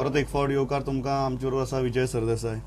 परत एक फावट येवकार तुमकां आमचे बरोबर आसा Vijay Sardesai.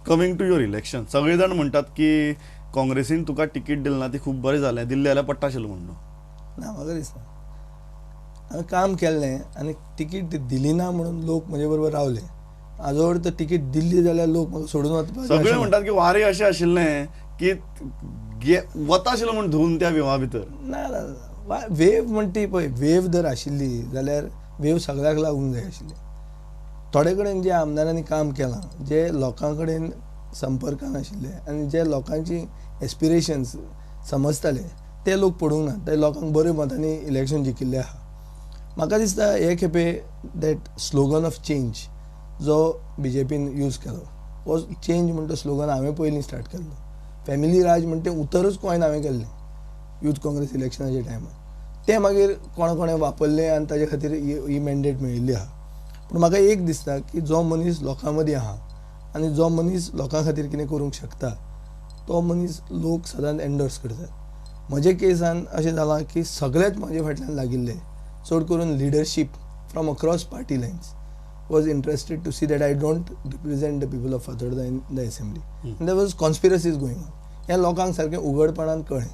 Coming to your election, सगळे जाण म्हणटात की काँग्रेसीन तुका तिकीट दिली ना ती खूब बरें जालें, दिल्ली जाल्यार पडटा आशिल्लें म्हणून. ना म्हाका दिसना. हांवें काम केल्लें आनी तिकीट दिली ना म्हणून लोक म्हजे बरोबर रावले. हाजो अर्थ तिकीट दिल्ली जाल्यार लोक म्हाका सोडून वचपाक सगळे म्हणटात की वारे अशें आशिल्लें की वता आशिल्लो म्हण धुवन त्या विवा भितर. ना वेव म्हणटी पळय, वेव जर आशिल्ली जाल्यार वेव सगळ्याक लागूंक जाय आशिल्ली. थोडे कडेन जे आमदारांनी काम केलां, जे लोकां कडेन संपर्कान आशिल्ले आनी जे लोकांची एस्पिरेशन्स समजताले ते लोक पडूंक ना, ते लोकांक बऱ्यो मतांनी इलेक्शन जिखिल्ले आहा. म्हाका दिसता हे खेपे दॅट स्लोगन ऑफ चेंज जो BJPन यूज केलो, हो चेंज म्हणटा स्लोगन हांवें पयलीं स्टार्ट केल्लो. फॅमिली राज म्हणटा उतरूच कॉयन हांवें केल्लें यूथ काँग्रेस इलेक्शनाच्या टायमार. तें मागीर कोणा कोणें वापरलें आनी ताजे खातीर ही मॅन्डेट मेळिल्ली आहा. पूण म्हाका एक दिसता की जो मनीस लोकां मदीं आहा आनी जो मनीस लोकां खातीर कितें करूंक शकता, तो मनीस लोक सदांच एंडोर्स करतात. म्हजे केसान अशें जालां की सगळेच म्हाजे फाटल्यान लागिल्ले, चड करून leadership from across party Lions was interested to see that I don't represent the people of Fatarda in the assembly. And there was conspiracies going on. ह्या लोकांक सारकें उघडपणान कळ्ळें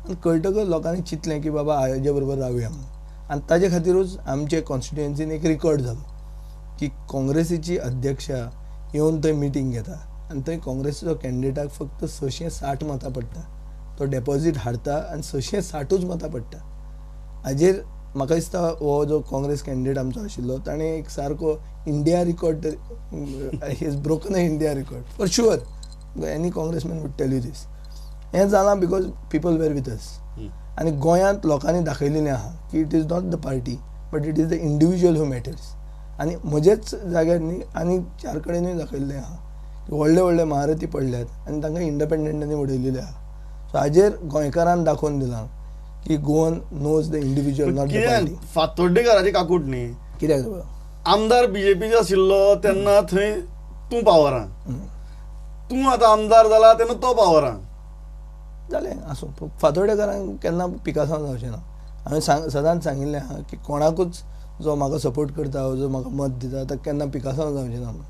आनी कळटकच लोकांनी चिंतलें की बाबा हाजे बरोबर रावया म्हणून. आनी ताजे खातीरूच आमचे कॉन्स्टिट्युएन्सीन एक रिकॉर्ड जालो की काँग्रेसीची अध्यक्षा येवन थंय मिटींग घेता आनी थंय काँग्रेसीचो कॅन्डिडेटाक फक्त 660 मतां पडटा. तो डेपॉझीट हाडटा आनी 660च मतां पडटा. हाजेर म्हाका दिसता हो जो काँग्रेस कॅन्डिडेट आमचो आशिल्लो ताणें एक सारको India record, he is broken a India record for sure. Any congressman would tell you this. हें जालां because people were with us. आनी गोंयांत लोकांनी दाखयलेलें आहा की it is not the party but it is the individual who matters. आनी म्हजेच जाग्यार न्ही आनी 4 कडेनूय दाखयल्लें आहा की व्हडले व्हडले महारथी पडल्यात आनी तांकां इंडिपेंडंटांनी उडयलेले आहा. सो हाजेर गोंयकारान दाखोवन दिलां की Goan knows the individual not the party. फातोड्डेकाराची काकूट न्ही, कित्याक आमदार BJPचो आशिल्लो तेन्ना थंय तूं पावरान, तूं आतां आमदार जाला तेन्ना तो पावरान जालें. आसूं, फातोड्डेकारांक केन्ना पिकासांव जावचें ना. हांवें सदांच सांगिल्लें आहा की कोणाकूच जो म्हाका सपोर्ट करता जो म्हाका मत दिता ताका केन्ना पिकासांव जावचें ना म्हणून.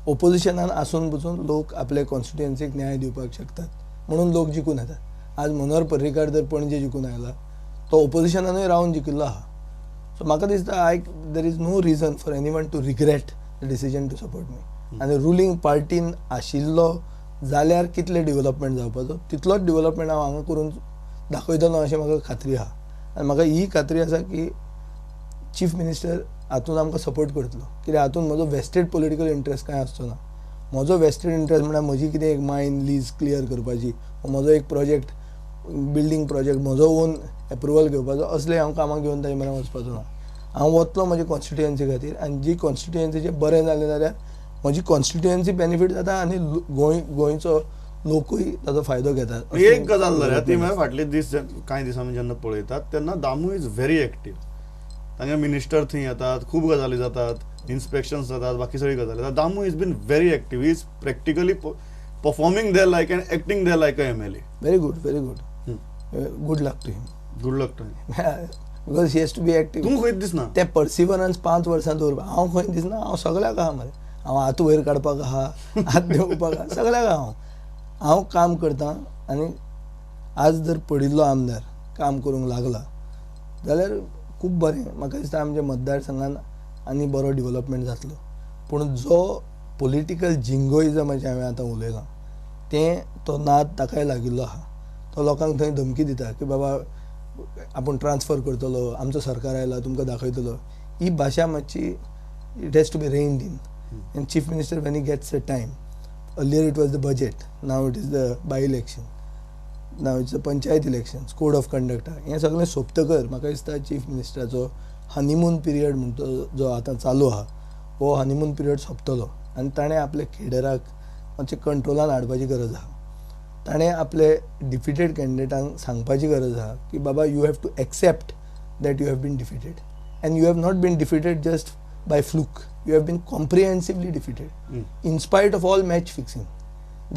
ओपोजिशनान आसून पसून लोक आपले कॉन्स्टिट्युएन्सीक न्याय दिवपाक शकतात म्हणून लोक जिखून येतात. आज मनोहर पर्रीकार जर पणजे जिखून आयला, तो ओपोजिशनानूय रावन जिखिल्लो आहा. सो म्हाका दिसता there is no reason for anyone to regret the decision to support me. आनी रुलींग पार्टीन आशिल्लो जाल्यार कितले डेव्हलपमेंट जावपाचो तितलोच डेव्हलपमेंट हांव हांगा करून दाखयतलो अशें म्हाका खात्री आहा. आनी म्हाका ही खात्री आसा की चीफ मिनिस्टर हातूंत आमकां सपोर्ट करतलो, कित्याक हातूंत म्हजो वेस्टेड पॉलिटिकल इंट्रस्ट कांय आसचो ना. म्हजो वेस्टेड इंट्रस्ट म्हळ्यार म्हजी कितें एक मायन लीज क्लियर करपाची, म्हजो एक प्रोजेक्ट बिल्डींग प्रोजेक्ट म्हजो ओन एप्रुवल घेवपाचो, असले हांव कामां घेवन ताजे मेरेन वचपाचो ना. हांव वतलो म्हजे कॉन्स्टिट्युएन्सी खातीर आनी जी कॉन्स्टिट्युएन्सीचें बरें जालें जाल्यार म्हजी कॉन्स्टिट्युएन्सी बेनिफीट जाता आनी गोंयचो लोकूय ताजो फायदो घेतात. एक गजाल जाल्यार ती म्हळ्यार फाटले दीस कांय दिसांनी जेन्ना पळयतात तेन्ना दामू इज व्हेरी एक्टीव. तांगे मिनिस्टर थंय येतात, खूब गजाली जातात, इन्स्पेक्शन्स जातात, बाकी सगळी गजाली जातात. Damu is been very active. He is practically performing there like and acting there like a MLA. Very good, very good. Good luck to him. Good luck to him. Because he has to be active. तूं खंयच दिसना ते पर्सिवरन्स 5 वर्सां दवरपा. हांव खंय दिसना, हांव सगळ्याक आहा मरे. हांव हात वयर काडपाक आहा, हात देंवोवपाक आहा, सगळ्याक आहा. हांव काम करतां आनी आज जर पडिल्लो आमदार काम करूंक लागला जाल्यार खूब बरें. म्हाका दिसता आमच्या मतदारसंघान आनी बरो डेव्हलपमेंट जातलो. पूण जो पॉलिटिकल जिंगोइजमाचें हांवें आतां उलयलां तें तो नाद ताकाय लागिल्लो आहा. तो लोकांक थंय धमकी दिता की बाबा आपूण ट्रान्सफर करतलो, आमचो सरकार आयला तुमकां दाखयतलो. ही भाशा मातशी it has to be reined in. And chief minister when he gets a time, earlier it was the budget, now it is the by election, now it's the panchayat elections, code of conduct. हें सगळें सोंपतकर म्हाका दिसता chief मिनिस्टराचो honeymoon period म्हणटा जो आतां चालू आहा हो हनीमून पिरियड सोंपतलो आनी ताणें आपल्या केडराक मातशें कंट्रोलान हाडपाची गरज आहा. ताणें आपले डिफिटेड कॅन्डिडेटांक सांगपाची गरज आहा की बाबा you have to accept that you have been defeated and you have not been defeated just by fluke. You have been comprehensively defeated in spite of all match fixing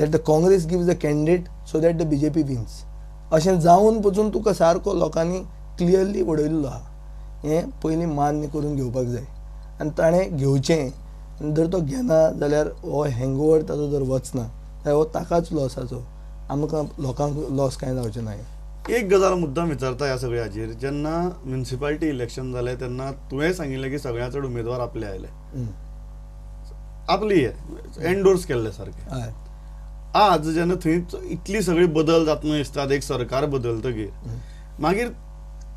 that the Congress gives the candidate so that the BJP wins. अशें जावन पसून तुका सारको लोकांनी clearly उडयल्लो आहा. हें पयलीं मान्य करून घेवपाक जाय आनी ताणें घेवचें, आनी जर तो घेना जाल्यार हो हँगओवर ताजो जर वचना जाल्यार हो ताकाच लॉसाचो, आमकां लोकांक लॉस कांय जावचें ना. एक गजाल मुद्दाम विचारता ह्या सगळ्याचेर, जेन्ना म्युनिसिपालिटी इलेक्शन जालें तेन्ना तुवें सांगिल्लें की सगळ्या चड उमेदवार आपले आयले, आपली एंडोर्स केल्ले सारके. हय, आज जेन्ना थंय इतली सगळी बदल जातना दिसतात, एक सरकार बदलतकीर मागीर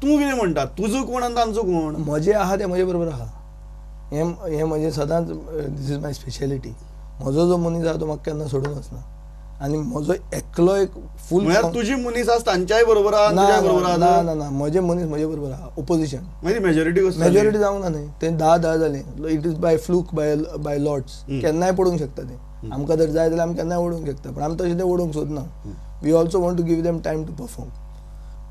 तूं कितें म्हणटा, तुजो कोण आनी तांचो कोण? म्हजें आहा तें म्हजे बरोबर आहा. हें म्हजें सदांच दीस इज माय स्पेशलिटी. म्हजो जो मनीस आहा तो म्हाका केन्ना सोडून वचना, आनी म्हजो एकलो एक फूल. म्हळ्यार तुजी मनीस आसा तांच्याय बरोबर आहा, तुज्या बरोबर आहा? ना ना, म्हजे मनीस म्हजे बरोबर आहा. ओपोजिशन मागीर मेजॉरिटी कसली? मेजॉरिटी जावंक ना न्ही, तें 10-10 जालें. It is by fluke, by lots. केन्नाय पडूंक शकता तें. आमकां जर जाय जाल्यार आमी केन्नाय ओडूंक शकता, पण आमी तशें तें ओडूंक सोदना. We also want to give them time to perform.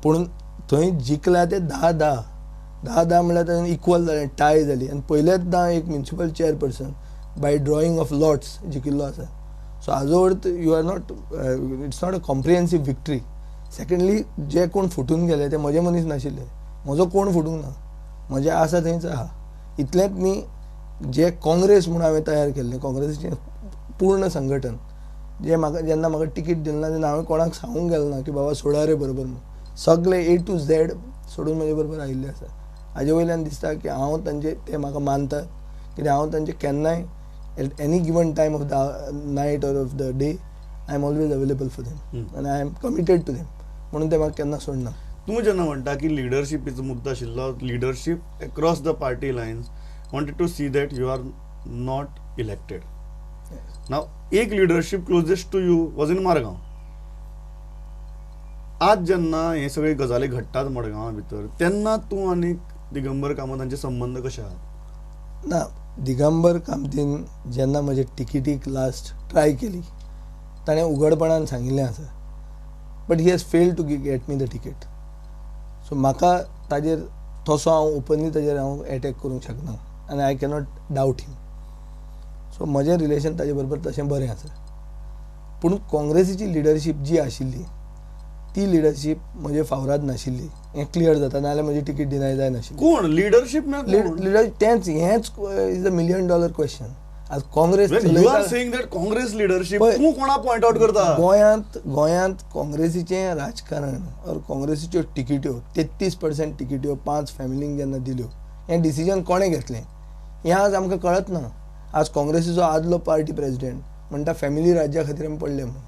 पूण थंय जिखल्या ते 10-10 म्हणल्यार ताणें इक्वल जालें, टाय जाली, आनी पयलेचदा एक municipal chairperson by drawing of lots जिखिल्लो आसा. सो हाजो अर्थ you are not, it's not a comprehensive victory. Secondly जे कोण फुटून गेले ते म्हजे मनीस नाशिल्ले, म्हजो कोण फुटूंक ना, म्हजें आसा थंयच आहा. इतलेंच न्ही, जे काँग्रेस म्हणून हांवें तयार केल्लें, काँग्रेसीचें पूर्ण संघटन, जे म्हाका जेन्ना म्हाका तिकीट दिलें ना तेन्ना हांवें कोणाक सांगूंक गेलो ना की बाबा सोडा रे बरोबर म्हणून. सगळे A to Z सोडून म्हजे बरोबर आयिल्ले आसा. हाजे वयल्यान दिसता की हांव तांचे, ते म्हाका मानतात, कित्याक हांव तांचे केन्नाय at any given time of the night or of the day I am always available for them, आनी I am committed to them, म्हणून ते म्हाका केन्ना सोडना. तूं जेन्ना म्हणटा की लिडरशिपीचो मुद्दो आशिल्लो, leadership across the party lines wanted to see that you are not elected. नाव एक leadership closest to you was in Margao. आज जेन्ना हे सगळे गजाली घडटात मडगांवा भितर, तेन्ना तूं आनी दिगंबर कामत हांचे संबंध कशे आहात? ना, दिगंबर कामतीन जेन्ना म्हजे तिकीटीक लास्ट ट्राय केली, ताणें उघडपणान सांगिल्लें आसा, but he has failed to get me the ticket. So म्हाका ताजेर तसो हांव ओपनली ताजेर हांव एटॅक करूंक शकना, आनी I cannot doubt him. So म्हजें रिलेशन ताजे बरोबर तशें बरें आसा. पूण काँग्रेसीची लिडरशीप जी आशिल्ली ती लिडरशीप म्हजे फावरात नाशिल्ली, हें क्लियर जाता, नाजाल्यार म्हजी तिकीट डिनाय जाय नाशिल्ली. कोण लिडरशीप? लिडर तेंच, हेंच इज द $1 million क्वेश्चन. आज Congress you are saying that Congress leadership, तूं कोणा पॉइंट आउट करता? गोंयांत काँग्रेसीचें राजकारण और काँग्रेसीच्यो तिकिट्यो 33% तिकिट्यो 5 फॅमिलींक जेन्ना दिल्यो, हें डिसिजन कोणें घेतलें हें आज आमकां कळत ना. आज काँग्रेसीचो आदलो पार्टी प्रेसिडेंट म्हणटा फॅमिली राज्या खातीर आमी पडले म्हणून.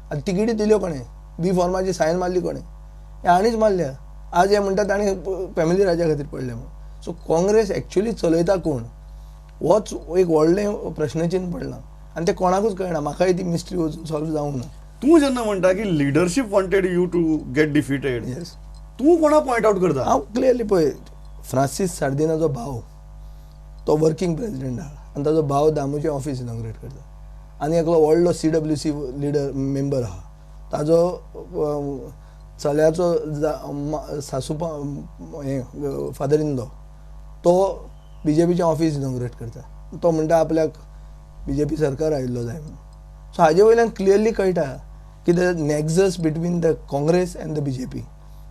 आतां तिकिटी दिल्यो कोणें? बी फॉर्माची सायन मारली कोणें? हे हाणीच मारल्या. आज हे म्हणटा ताणें फॅमिली राज्या खातीर पडले म्हणून. सो काँग्रेस एक्चुअली चलयता कोण होच एक व्हडलें प्रश्नचिन्ह पडलां, आनी तें कोणाकूच कळना. म्हाकाय ती मिस्ट्री वचून सॉल्व जावंक ना. तूं जेन्ना म्हणटा की leadership wanted you to get defeated, yes, तूं कोणा पॉइंट आउट करता? हांव क्लियरली पळय, फ्रांसीस सार्दिनाचो भाव तो वर्किंग प्रेसिडेंट आहा, आनी ताजो भाव दामूचें ऑफिस इनॉग्रेट करता, आनी एकलो व्हडलो CWC लिडर मेंबर आहा, ताजो चल्याचो सासूपा हें फादर इन लॉ तो BJPचें ऑफिस इनॉग्रेट करता. तो म्हणटा आपल्याक BJP सरकार आयिल्लो जाय म्हणून. सो हाजे वयल्यान क्लियरली कळटा की the nexus between the Congress and the BJP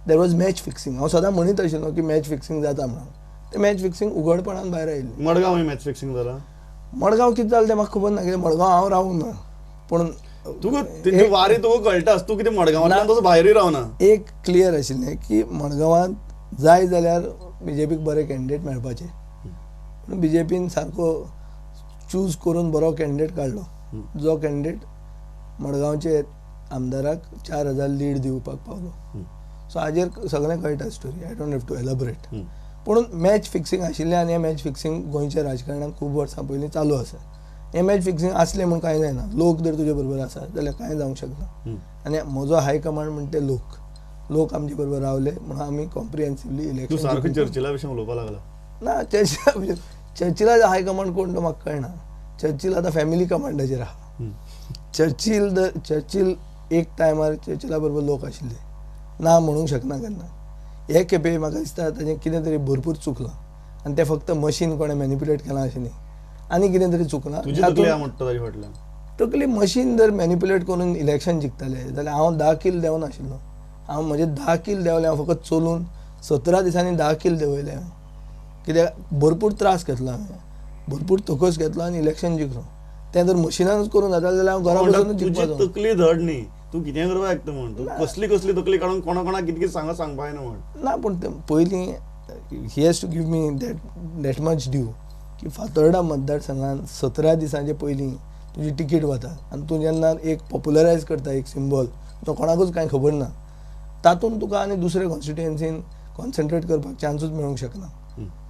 there was match fixing. हांव सदां म्हणीत आशिल्लो की मॅच फिक्सिंग जाता म्हणून. तें मॅच फिक्सिंग उघडपणान भायर आयिल्लें. मडगांव मॅच फिक्सिंग जाला? मडगांव कितें जालें तें म्हाका खबर ना, कित्याक मडगांव हांव रावूंक ना. पूण तुका तेंची वारी तुका कळटास, तूं कितें मडगांवांतल्यान तसो भायरूय रावना? एक क्लियर आशिल्लें की मडगांवांत जाय जाल्यार BJPक बरे कॅन्डिडेट मेळपाचे. पूण BJPन सारको चूज करून बरो कॅन्डिडेट काडलो, जो कॅन्डिडेट मडगांवचे आमदाराक 4000 लीड दिवपाक पावलो. सो हाजेर सगळें कळटा story. I don't have to elaborate. पूण मॅच फिक्सिंग आशिल्लें, आनी हें मॅच फिक्सिंग गोंयच्या राजकारणाक खूब वर्सां पयलीं चालू आसा. हें मॅच फिक्सिंग आसलें म्हूण कांय जायना. लोक जर तुजे बरोबर आसा जाल्यार कांय जावंक शकना. आनी म्हजो हायकमांड म्हणटा ते लोक आमचे बरोबर रावले म्हणून आमी कॉम्प्रिहेन्सिवली तूं इलेक्शन. सारको चर्चिला विशीं उलोवपाक लागला? ना, चर्चिला हायकमांड कोण तो म्हाका कळना. चर्चिल आतां फॅमिली कमांडाचेर आहा. चर्चिल एक टायमार चर्चिला बरोबर लोक आशिल्ले, ना म्हणूंक शकना केन्ना. हे खेपे म्हाका दिसता ताजें कितें तरी भरपूर चुकलां, आनी तें फक्त मशीन कोणें मॅनिप्युलेट केलां अशें न्ही, आनी कितें तरी चुकलां. तकली मशीन जर मॅनिप्युलेट करून इलेक्शन जिखताले जाल्यार हांव 10 किल देंव नाशिल्लो. हांव म्हजे 10 किल देंवले. हांव फकत चलून 17 दिसांनी 10 किल देंवयले. कित्याक भरपूर त्रास घेतलो हांवें. भरपूर तोकस घेतलो आनी इलेक्शन जिखलो. तें जर मशिनानूच करून जातालें जाल्यार हांव घरा बसूनच तुजी जिखपाचो. तकली धड न्ही, तूं कितें करपाक शकता म्हण, तूं कसली कसली तकली काडून कोणाक कितें सांगपाक ना म्हण. ना पूण पयलीं he has to give me that much due की फातोर्डा मतदारसंघान 17 दिसांचे पयलीं तुजी तिकीट वता आनी तूं जेन्ना एक पॉप्युलरायज करता एक सिंबल जो कोणाकूच कांय खबर ना, तातूंत तुका आनी दुसरे कॉन्स्टिट्युएन्सीन कॉन्सन्ट्रेट करपाक चान्सूच मेळूंक शकना.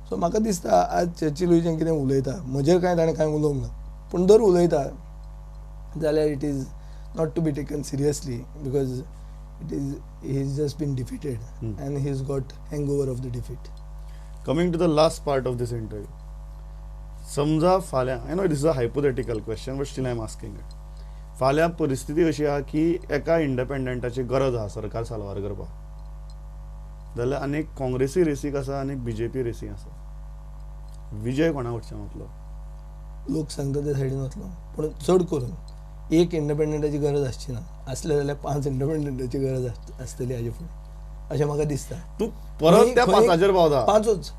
सो म्हाका दिसता आज चर्चिलूय कितें उलयता म्हजेर ताणें कांय उलोवंक ना, पूण जर उलयता जाल्यार it is not to be taken seriously because he has just been defeated and he's got hangover of the defeat. Coming to the last part of this interview, समजा फाल्यां, I know this is a hypothetical question but still I am asking it. फाल्यां परिस्थिती अशी आहा की एका इंडिपेंडंटाची गरज आहा सरकार साल्वार करपाक, जाल्यार आनीक काँग्रेसी रेसीक आसा आनी बीजेपी रेसीक आसा. विजय कोणा वटच्यान वतलो? लोक सांगता त्या सायडीन वतलो, पूण चड करून एक इंडिपेंडंटाची गरज आसची ना, आसले जाल्यार 5 इंडिपेंडंटाची गरज आसतली हाजे फुडें अशें म्हाका दिसता. तूं परत त्या 5 पावता.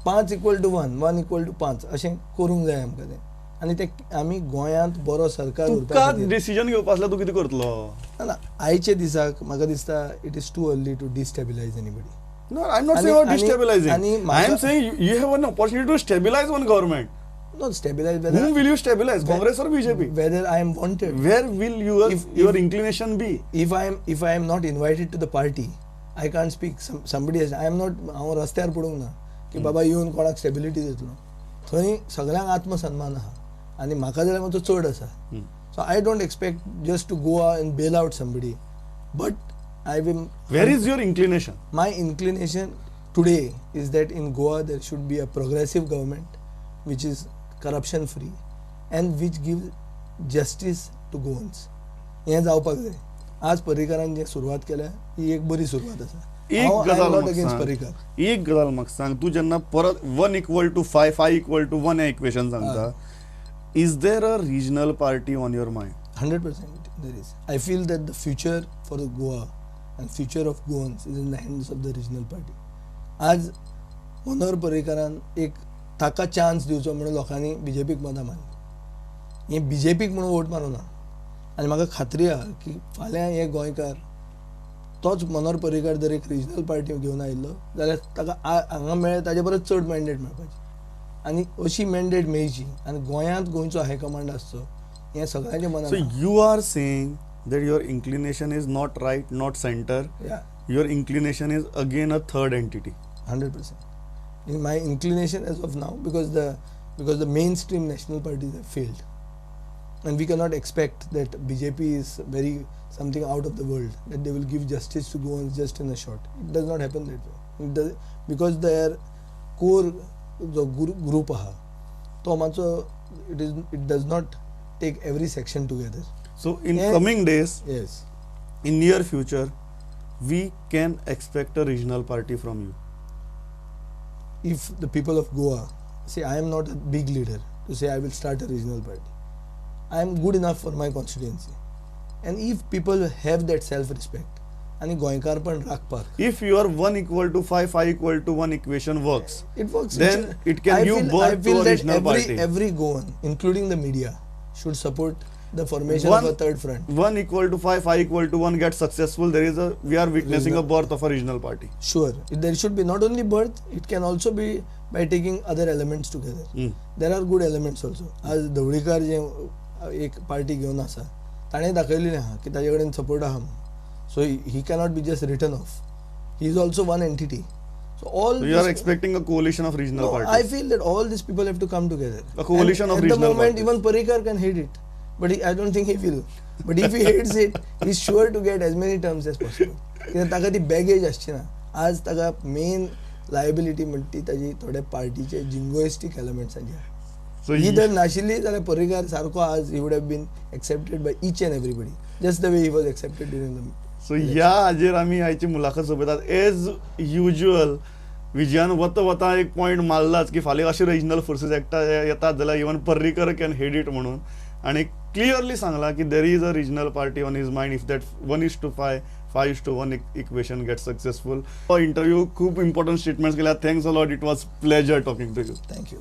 5 इक्वल टू 1, 1 इक्वल टू 5 अशें करूंक जाय आमकां तें. आनी ते आमी गोंयांत बरो सरकार तुका डिसिजन घेवपा आसल्यार तूं कितें करतलो? ना आयचे दिसाक म्हाका दिसता it is too early to destabilise anybody. No, I'm not saying about destabilizing. I am saying you have an opportunity to stabilize one government. Not stabilize. Whom will you stabilize? Congress or BJP? Whether I am wanted. Where will your inclination be? If I am not invited to the party, I can't speak. Somebody else. I am not. हांव रस्त्यार पडूंक ना की बाबा येवन कोणाक stability दितलो. थंय सगळ्यांक आत्मसन्मान आहा आनी म्हाका जाल्यार मातसो चड आसा. So I don't expect just to go out and bail out somebody, but I will. Where is your inclination? My inclination today is that in Goa there should be a progressive government which is corruption free and which gives justice to Goans. हें जावपाक जाय. आज पर्रीकारान जे सुरवात केल्या ही एक बरी सुरवात आसा. एक गजाल नॉट अगेन्स्ट पर्रीकार. एक गजाल म्हाका सांग, तूं जेन्ना परत 1 इक्वल टू 5, 5 इक्वल टू 1 हें इक्वेशन सांगता, is there a regional party on your mind? 100% there is. I feel that the future for Goa and future of Goans is in the hands of the regional party. आज मनोहर पर्रीकारान एक ताका chance दिवचो म्हणून लोकांनी बीजेपीक मतां मारली. हे बीजेपीक म्हणून वोट मारूं ना आनी म्हाका खात्री आहा की फाल्यां हे गोंयकार तोच मनोहर पर्रीकार जर एक रिजनल पार्टी घेवन आयिल्लो जाल्यार ताका हांगा मेळ्ळे ताजे परस चड मॅन्डेट मेळपाची आनी अशी मॅन्डेट मेळची आनी गोंयांत गोंयचो हायकमांड आसचो हें सगळ्यांच्या मनांत. So you are saying that your inclination is not right, not center. Yeah. Your inclination is again a third entity. 100%. In my inclination as of now, because the mainstream national parties have failed, and we cannot expect that BJP is very something out of the world that they will give justice to Goans just in a shot. It does not happen that way. Because their core जो group aha, तो मातसो it does not take every section together. So in coming days, yes, in near future, we can expect a regional party from you. If the people of Goa say I am not a big leader to say I will start a regional party, I am good enough for my constituency, and if people have that self-respect and Goinkar पण राखपाक, if your 1 equal to 5, 5 equal to 1 equation works, it works. Then it can give birth to a regional party. Every Goan, including the media, should support the formation of a third front. 1 equal to 5, 5 equal to 1 gets successful. We are witnessing a birth of a regional party. Sure, there should be not only birth, it can also be by taking other elements together. There are good elements also. आज धवळीकार जे एक party घेवन आसा ताणें दाखयलेलें आहा की ताजे कडेन सपोर्ट आहा म्हणून. So he cannot be just written off. He is also one entity. So you are expecting a coalition of regional parties. I feel that all these people have to come together. A coalition of regional parties. At the moment, even Parrikar can hate it, but I don't think he will. But if he hates it, he's sure to get as many terms as possible. कित्याक ताका ती baggage आसची ना. आज ताका main liability म्हणटी ताजी थोड्या पार्टीचे जिंगोइस्टीक एलिमेंट्सांची आहा. ही जर नाशिल्ली जाल्यार पर्रीकार सारको आज he would have been accepted by each and everybody, just the way he was accepted during the. So ह्या हाजेर आमी आयची मुलाखत सोंपयतात. एज युज्युअल विजयान वता एक पॉयंट मारलाच की फाल्यां अशे रिजनल फोर्सीस येतात जाल्यार even Parrikar can head it म्हणून, आणि क्लियरली सांगला की there is a regional party on his mind if that 1:5, 5:1 equation get successful. Interview खूप इम्पॉर्टंट स्टेटमेंट्स केल्या. Thanks a lot. It was pleasure talking to you. Thank you.